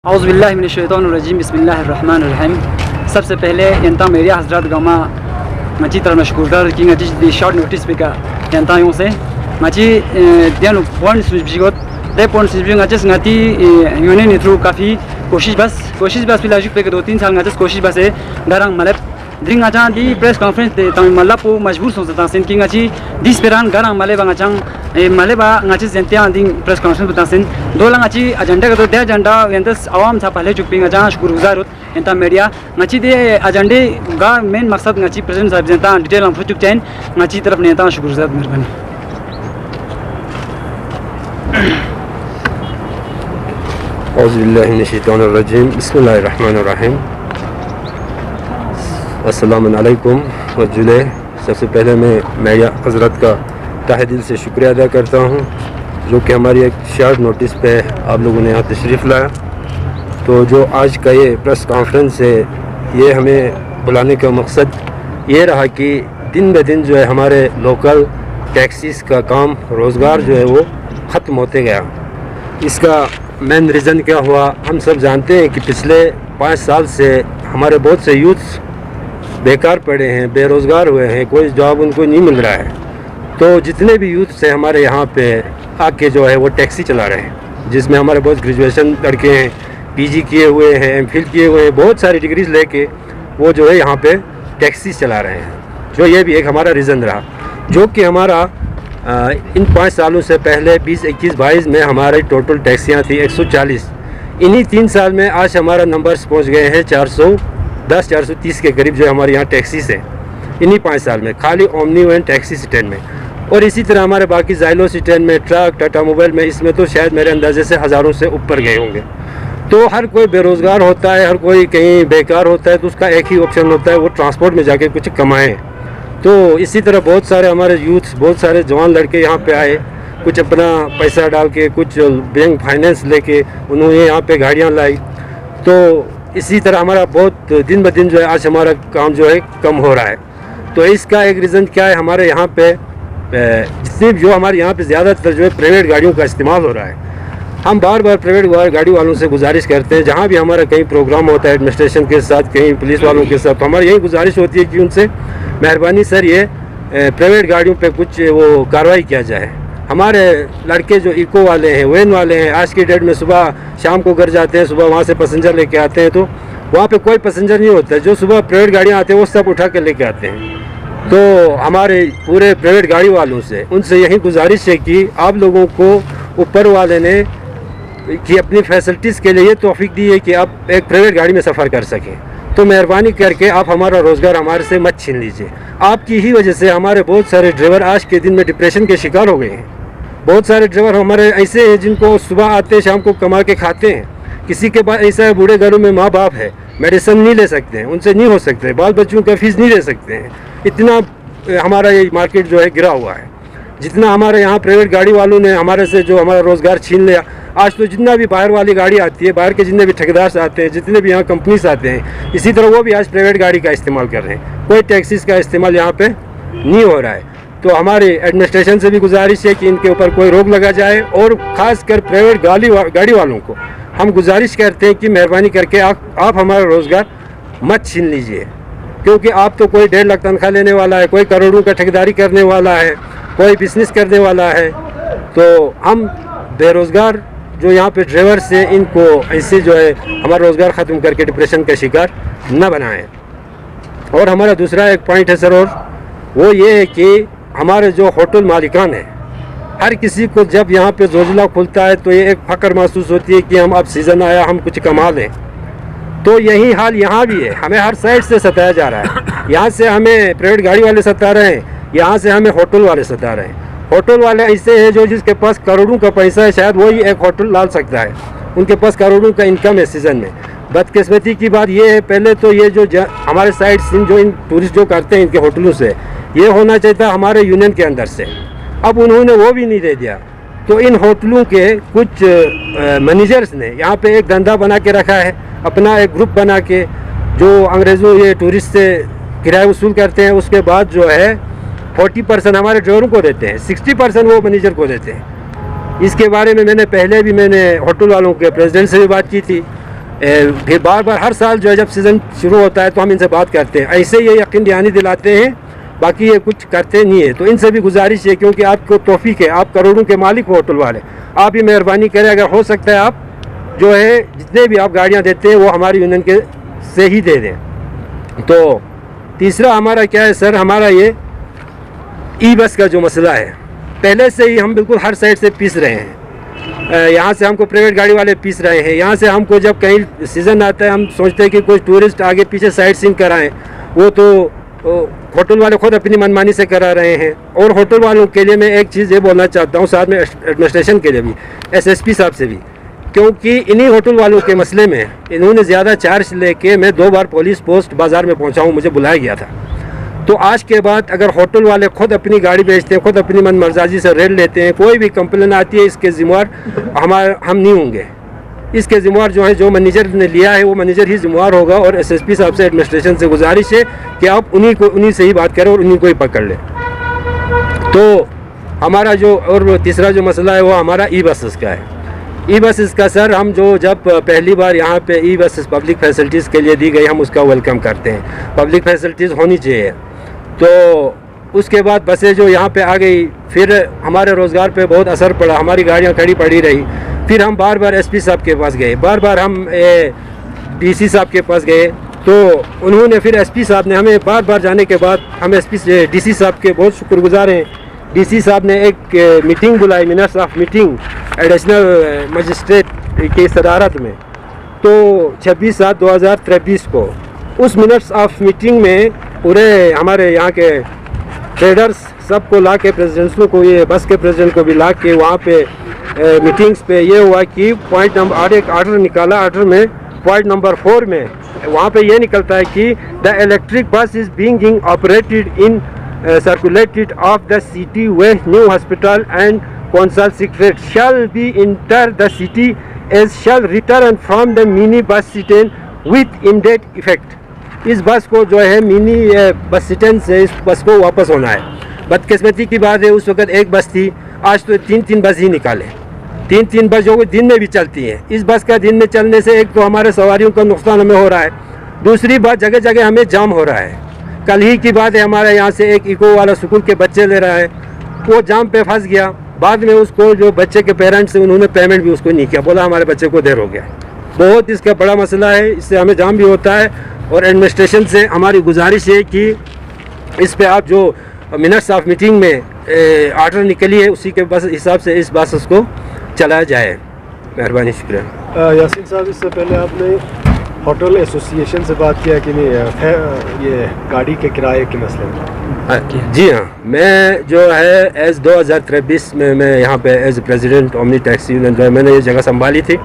औज़ुबिल्लाहिमिनश्शैतानिर्रजीम बिस्मिल्लाहिर्रहमानिर्रहीम। सबसे पहले यंता मेरिया हज़रत गमा मची तरह मशकूरदार कि ngati di short notice pika yanta yung se machi dianu point switchgot de point switch ngati yone ni through काफ़ी कोशिश बस फिलहाल पे 2-3 साल ngati कोशिश बस है garang malap dring aja di press conference de tam malapu majbur so ta sen ki ngati disperan garang male bang achang male ba ngati sentia ding press conference ta sen dolang ngati agenda ka to de agenda yentas awam tha pale chuping aja शुक्रगुजार एंता media ngati de agenda ga main मकसद ngati present साहब जनता detail हम फुचुक चैन ngati तरफ नेता शुक्रगुजार मेहरबानी औज़ुबिल्लाहिमिनश्शैतानिर्रजीम बिस्मिल्लाहिर्रहमानिर्रहीम। अस्सलामु अलैकुम वजुले। सबसे पहले मैं मेरिया हज़रत का तहे दिल से शुक्रिया अदा करता हूँ जो कि हमारी एक शॉर्ट नोटिस पे आप लोगों ने यहाँ तशरीफ़ लाया। तो जो आज का ये प्रेस कॉन्फ्रेंस है ये हमें बुलाने का मकसद ये रहा कि दिन ब दिन जो है हमारे लोकल टैक्सीज़ का काम रोज़गार जो है वो ख़त्म होते गया। इसका मेन रीज़न क्या हुआ, हम सब जानते हैं कि पिछले 5 साल से हमारे बहुत से यूथ बेकार पड़े हैं, बेरोज़गार हुए हैं, कोई जॉब उनको नहीं मिल रहा है। तो जितने भी यूथ से हमारे यहाँ पे आके जो है वो टैक्सी चला रहे हैं, जिसमें हमारे बहुत ग्रेजुएशन लड़के हैं, पीजी किए हुए हैं, एमफिल किए हुए हैं, बहुत सारी डिग्रीज लेके वो जो है यहाँ पे टैक्सी चला रहे हैं। जो ये भी एक हमारा रीज़न रहा जो कि हमारा इन 5 सालों से पहले 20, 21, 22 में हमारी टोटल टैक्सियाँ थी 140। इन्हीं 3 साल में आज हमारा नंबर्स पहुँच गए हैं 410, 430 के करीब जो हमारे यहाँ टैक्सीज़ हैं इन्हीं 5 साल में, खाली ओमनी वैन टैक्सी स्टैंड में। और इसी तरह हमारे बाकी ज़ाइलो स्टैंड में, ट्रक, टाटा मोबाइल में, इसमें तो शायद मेरे अंदाजे से हज़ारों से ऊपर गए होंगे। तो हर कोई बेरोज़गार होता है, हर कोई कहीं बेकार होता है, तो उसका एक ही ऑप्शन होता है वो ट्रांसपोर्ट में जाके कुछ कमाएँ। तो इसी तरह बहुत सारे हमारे यूथ, बहुत सारे जवान लड़के यहाँ पे आए, कुछ अपना पैसा डाल के, कुछ बैंक फाइनेंस लेके उन्होंने यहाँ पे गाड़ियाँ लाई। तो इसी तरह हमारा बहुत दिन ब दिन जो है आज हमारा काम जो है कम हो रहा है। तो इसका एक रीज़न क्या है, हमारे यहाँ पे जितने जो हमारे यहाँ पे ज़्यादातर जो है प्राइवेट गाड़ियों का इस्तेमाल हो रहा है। हम बार बार प्राइवेट गाड़ी वालों से गुजारिश करते हैं, जहाँ भी हमारा कहीं प्रोग्राम होता है एडमिनिस्ट्रेशन के साथ, कहीं पुलिस वालों के साथ, तो हमारी यही गुजारिश होती है कि उनसे मेहरबानी सर ये प्राइवेट गाड़ियों पे कुछ वो कार्रवाई किया जाए। हमारे लड़के जो इको वाले हैं, वैन वाले हैं, आज की डेट में सुबह शाम को घर जाते हैं, सुबह वहाँ से पैसेंजर लेके आते हैं, तो वहाँ पे कोई पैसेंजर नहीं होता है। जो सुबह प्राइवेट गाड़ियाँ आते हैं वो सब उठा के लेके आते हैं। तो हमारे पूरे प्राइवेट गाड़ी वालों से उनसे यही गुजारिश है कि आप लोगों को ऊपर वाले ने कि अपनी फैसिलिटीज़ के लिए तौफीक दी है कि आप एक प्राइवेट गाड़ी में सफ़र कर सकें। तो मेहरबानी करके आप हमारा रोज़गार हमारे से मत छीन लीजिए। आपकी ही वजह से हमारे बहुत सारे ड्राइवर आज के दिन में डिप्रेशन के शिकार हो गए हैं। बहुत सारे ड्राइवर हमारे ऐसे हैं जिनको सुबह आते शाम को कमा के खाते हैं। किसी के पास ऐसा है बूढ़े घरों में माँ बाप है, मेडिसिन नहीं ले सकते हैं, उनसे नहीं हो सकते, बाल बच्चों का फीस नहीं ले सकते हैं। इतना हमारा ये मार्केट जो है गिरा हुआ है। जितना हमारे यहाँ प्राइवेट गाड़ी वालों ने हमारे से जो हमारा रोज़गार छीन लिया, आज तो जितना भी बाहर वाली गाड़ी आती है, बाहर के जितने भी ठेकेदार आते हैं, जितने भी यहाँ कंपनीज आते हैं, इसी तरह वो भी आज प्राइवेट गाड़ी का इस्तेमाल कर रहे हैं। कोई टैक्सीज़ का इस्तेमाल यहाँ पे नहीं हो रहा है। तो हमारी एडमिनिस्ट्रेशन से भी गुजारिश है कि इनके ऊपर कोई रोक लगा जाए, और ख़ास कर प्राइवेट गाड़ी वालों को हम गुजारिश करते हैं कि मेहरबानी करके आप हमारा रोज़गार मत छीन लीजिए, क्योंकि आप तो कोई 1.5 लाख तनख्वाह लेने वाला है, कोई करोड़ों का ठेकेदारी करने वाला है, कोई बिजनेस करने वाला है। तो हम बेरोज़गार जो यहाँ पे ड्राइवर से इनको ऐसे जो है हमारा रोज़गार ख़त्म करके डिप्रेशन का शिकार न बनाएं। और हमारा दूसरा एक पॉइंट है सर, और वो ये है कि हमारे जो होटल मालिकान हैं, हर किसी को जब यहाँ पे जोजिला खुलता है तो ये एक फ़ख्र महसूस होती है कि हम अब सीज़न आया, हम कुछ कमा लें। तो यही हाल यहाँ भी है, हमें हर साइड से सताया जा रहा है। यहाँ से हमें प्राइवेट गाड़ी वाले सता रहे हैं, यहाँ से हमें होटल वाले सता रहे हैं। होटल वाले ऐसे हैं जो जिसके पास करोड़ों का पैसा है, शायद वही एक होटल डाल सकता है, उनके पास करोड़ों का इनकम है सीज़न में। बदकिस्मती की बात ये है, पहले तो ये जो हमारे साइड सीन जो इन टूरिस्ट जो करते हैं इनके होटलों से, ये होना चाहिए था हमारे यूनियन के अंदर से, अब उन्होंने वो भी नहीं दे दिया। तो इन होटलों के कुछ मैनेजर्स ने यहाँ पे एक धंधा बना के रखा है, अपना एक ग्रुप बना के, जो अंग्रेज़ों ये टूरिस्ट से किराया वसूल करते हैं, उसके बाद जो है 40% हमारे ड्राइवरों को देते हैं, 60% वो मैनेजर को देते हैं। इसके बारे में मैंने पहले भी होटल वालों के प्रेसिडेंट से भी बात की थी, फिर बार बार हर साल जो है जब सीज़न शुरू होता है तो हम इनसे बात करते हैं, ऐसे ये यकीन दहानी दिलाते हैं, बाकी ये कुछ करते नहीं है। तो इनसे भी गुजारिश है, क्योंकि आपको तौफीक है, आप करोड़ों के मालिक हो होटल वाले, आप ही मेहरबानी करें, अगर हो सकता है आप जो है जितने भी आप गाड़ियाँ देते हैं वो हमारी यूनियन के से ही दे दें। तो तीसरा हमारा क्या है सर, हमारा ये ई बस का जो मसला है, पहले से ही हम बिल्कुल हर साइड से पीस रहे हैं। यहाँ से हमको प्राइवेट गाड़ी वाले पीस रहे हैं, यहाँ से हमको जब कहीं सीज़न आता है हम सोचते हैं कि कुछ टूरिस्ट आगे पीछे साइड सीइंग कराएं, वो तो होटल वाले खुद अपनी मनमानी से करा रहे हैं। और होटल वालों के लिए मैं एक चीज़ ये बोलना चाहता हूँ, साथ में एडमिनिस्ट्रेशन के लिए भी, एसएसपी साहब से भी, क्योंकि इन्हीं होटल वालों के मसले में इन्होंने ज़्यादा चार्ज लेके मैं 2 बार पुलिस पोस्ट बाज़ार में पहुँचा हूँ, मुझे बुलाया गया था। तो आज के बाद अगर होटल वाले खुद अपनी गाड़ी बेचते हैं, खुद अपनी मनमर्जी से रेट लेते हैं, कोई भी कंप्लेन आती है, इसके जिम्मेवार हम नहीं होंगे। इसके जिम्मेवार जो है, जो मैनेजर ने लिया है वो मैनेजर ही जिम्मेवार होगा। और एसएसपी साहब से, एडमिनिस्ट्रेशन से गुजारिश है कि आप उन्हीं से ही बात करें और उन्हीं को ही पकड़ लें। तो हमारा जो और तीसरा जो मसला है वो हमारा ई बसेस का है। ई बसेस का सर, हम जो जब पहली बार यहाँ पे ई बसेस पब्लिक फैसिलिटीज़ के लिए दी गई, हम उसका वेलकम करते हैं, पब्लिक फैसिलिटीज़ होनी चाहिए। तो उसके बाद बसें जो यहाँ पे आ गई, फिर हमारे रोज़गार पे बहुत असर पड़ा, हमारी गाड़ियाँ खड़ी पड़ी रही। फिर हम बार बार एसपी साहब के पास गए, बार बार हम डीसी साहब के पास गए, तो उन्होंने फिर एसपी साहब ने हमें बार बार जाने के बाद हम डीसी साहब के बहुत शुक्रगुजार हैं। डीसी साहब ने एक मीटिंग बुलाई, minutes of meeting additional magistrate की सदारत में, तो 26/7/2023 को उस मिनट्स ऑफ मीटिंग में पूरे हमारे यहाँ के ट्रेडर्स सबको ला के, प्रेसिडेंट्स को, ये बस के प्रेसिडेंट को भी ला के वहाँ पे मीटिंग्स पे ये हुआ कि पॉइंट नंबर एक आर्डर निकाला। आर्डर में पॉइंट नंबर 4 में वहाँ पे ये निकलता है कि the electric bus is being operated in circulated of the city where new hospital and council secretariat shall be enter the city as shall return from the mini bus stand with immediate effect। इस बस को जो है mini bus stand से इस बस को वापस होना है। बदकिस्मती की बात है, उस वक्त एक बस थी, आज तो 3-3 बस ही निकाले, 3-3 बस जो दिन में भी चलती हैं। इस बस का दिन में चलने से एक तो हमारे सवारियों का नुकसान हमें हो रहा है, दूसरी बात जगह जगह हमें जाम हो रहा है। कल ही की बात है, हमारे यहाँ से एक इको वाला स्कूल के बच्चे ले रहा है, वो जाम पे फंस गया। बाद में उसको जो बच्चे के पेरेंट्स हैं उन्होंने पेमेंट भी उसको नहीं किया, बोला हमारे बच्चे को देर हो गया। बहुत इसका बड़ा मसला है, इससे हमें जाम भी होता है। और एडमिनिस्ट्रेशन से हमारी गुजारिश है कि इस पे आप जो मिनट्स ऑफ मीटिंग में आर्डर निकली है उसी के बस हिसाब से इस बस को चलाया जाए। मेहरबानी, शुक्रिया। यासीन साहब, इससे पहले आपने होटल एसोसिएशन से बात किया कि नहीं ये गाड़ी के किराए के मसले में? जी हाँ, मैं जो है एज 2023 में मैं यहाँ पे as president omni taxi union जो है मैंने ये जगह संभाली थी।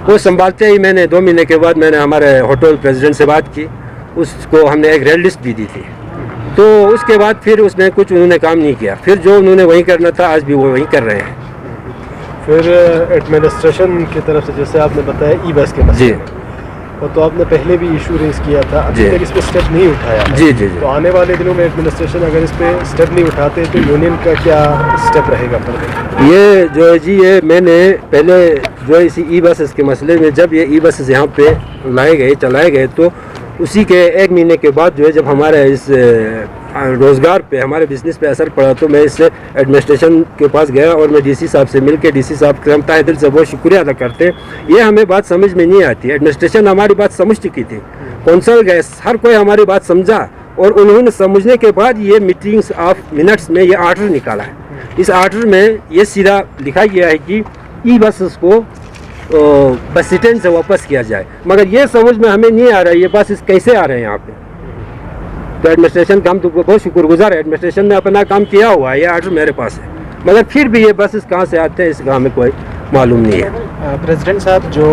वो संभालते ही मैंने 2 महीने के बाद मैंने हमारे होटल प्रेसिडेंट से बात की, उसको हमने एक रेड लिस्ट भी दी थी। तो उसके बाद फिर उसमें कुछ उन्होंने काम नहीं किया, फिर जो उन्होंने वही करना था आज भी वो वही कर रहे हैं। फिर एडमिनिस्ट्रेशन की तरफ से जैसे आपने बताया ई बस के मसले में, तो आपने पहले भी इशू रेज किया था, अभी तक इस पर स्टेप नहीं उठाया। जी। तो आने वाले दिनों में एडमिनिस्ट्रेशन अगर इस पर स्टेप नहीं उठाते तो यूनियन का क्या स्टेप रहेगा? ये जो है जी, ये मैंने पहले जो है इसी ई बसेस के मसले में, जब ये ई बसेस यहाँ पे लाए गए, चलाए गए, तो उसी के 1 महीने के बाद जो है जब हमारे इस रोज़गार पे, हमारे बिज़नेस पे असर पड़ा, तो मैं इससे एडमिनिस्ट्रेशन के पास गया और मैं डीसी साहब से मिल के, डीसी साहब के हम तहे दिल से बहुत शुक्रिया अदा करते हैं। ये हमें बात समझ में नहीं आती, एडमिनिस्ट्रेशन हमारी बात समझ चुकी थी, कौंसल गए, हर कोई हमारी बात समझा और उन्होंने समझने के बाद ये मीटिंग्स ऑफ मिनट्स में ये आर्डर निकाला है। इस आर्डर में ये सीधा लिखा गया है कि ई बसेस को बस स्टैंड से वापस किया जाए, मगर ये समझ में हमें नहीं आ रहा है ये बसेस कैसे आ रहे हैं यहाँ पे। तो एडमिनिस्ट्रेशन का हम तो बहुत शुक्रगुजार है, एडमिनिस्ट्रेशन ने अपना काम किया हुआ है, ये आर्डर मेरे पास है, मगर फिर भी ये बसेस कहाँ से आते हैं इस गाँव में कोई मालूम नहीं है। प्रेसिडेंट साहब, जो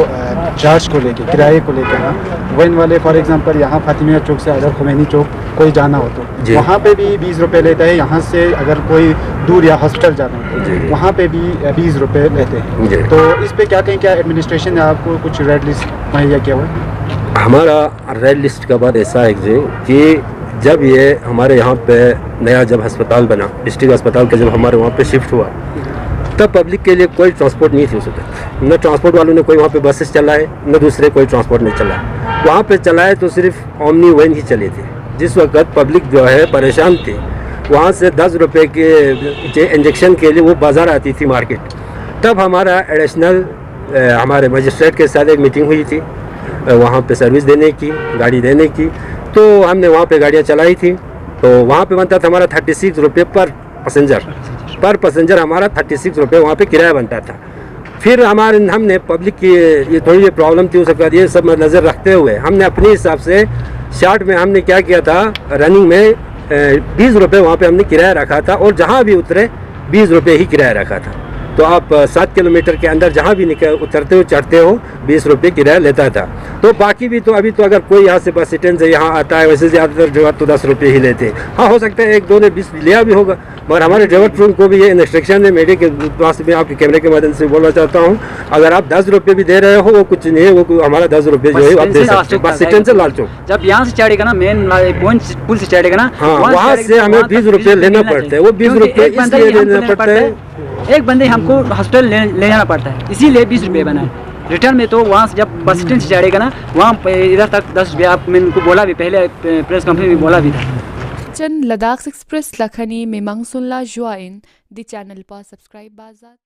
चार्ज को लेके, किराए को लेकर ना, वन वाले फॉर एग्जांपल यहाँ फातिमिया चौक से अगर खुमैनी चौक कोई जाना हो तो वहाँ पे भी 20 रुपये लेता है, यहाँ से अगर कोई दूर या हॉस्पिटल जाना हो तो वहाँ पे भी 20 रुपये लेते हैं। तो इस पे क्या कहें, क्या एडमिनिस्ट्रेशन ने आपको कुछ रेड लिस्ट मुहैया किया हुआ है? हमारा रेड लिस्ट का बात ऐसा है जी कि जब ये हमारे यहाँ पे नया जब अस्पताल बना, डिस्ट्रिक्ट अस्पताल का जब हमारे वहाँ पे शिफ्ट हुआ, तब पब्लिक के लिए कोई ट्रांसपोर्ट नहीं थी उस वक्त। न ट्रांसपोर्ट वालों ने कोई वहाँ पे बसेस चलाए, न दूसरे कोई ट्रांसपोर्ट नहीं चलाए। वहाँ पे चलाए तो सिर्फ ओमनी वैन ही चले थे। जिस वक्त पब्लिक जो है परेशान थी, वहाँ से 10 रुपये के इंजेक्शन के लिए वो बाज़ार आती थी मार्केट। तब हमारा एडिशनल हमारे मजिस्ट्रेट के साथ एक मीटिंग हुई थी वहाँ पे सर्विस देने की, गाड़ी देने की। तो हमने वहाँ पे गाड़ियाँ चलाई थी। तो वहाँ पे बनता था हमारा 36 रुपये पर पैसेंजर हमारा 36 रुपये वहाँ पे किराया बनता था। फिर हमने पब्लिक की ये थोड़ी ये प्रॉब्लम थी, उसके बाद ये सब नज़र रखते हुए हमने अपने हिसाब से शार्ट में हमने क्या किया था, रनिंग में 20 रुपये वहाँ पे हमने किराया रखा था और जहाँ भी उतरे 20 रुपये ही किराया रखा था। तो आप 7 किलोमीटर के अंदर जहाँ भी उतरते हो चढ़ते हो 20 रुपये किराया लेता था। तो बाकी भी तो अभी तो अगर कोई यहाँ से बस स्टैंड से यहाँ आता है, वैसे ज़्यादातर ड्राइवर तो 10 रुपये ही लेते हैं। हाँ, हो सकता है 1-2 ने 20 लिया भी होगा, मगर हमारे ड्राइवर को भी ये इंस्ट्रक्शन है, मीडिया के पास में आपके कैमरे के माध्यम से बोलना चाहता हूँ, अगर आप 10 रुपये भी दे रहे हो वो कुछ नहीं है, वो हमारा 10 रुपये जो है आप दे सकते हैं। बस स्टैंड से लाल चौक जब यहाँ से चढ़ेगा ना, मेन पुल से चढ़ेगा ना, हाँ, वहाँ से हमें 20 रुपये लेना पड़ता है। वो 20 रुपये इसलिए लेना पड़ता है, एक बंदे हमको हॉस्पिटल ले जाना पड़ता है, इसीलिए 20 रुपये बना है। रिटर्न में तो वहाँ से जब बस स्टैंड से चढ़ेगा ना, वहाँ इधर तक 10 रुपये। आप मैंने उनको बोला भी, पहले प्रेस कॉन्फ्रेंस में बोला भी था। चन लद्दाख एक्सप्रेस लखनी में मंगसुल्ला जुआइन दी चैनल पर सब्सक्राइब बाजात।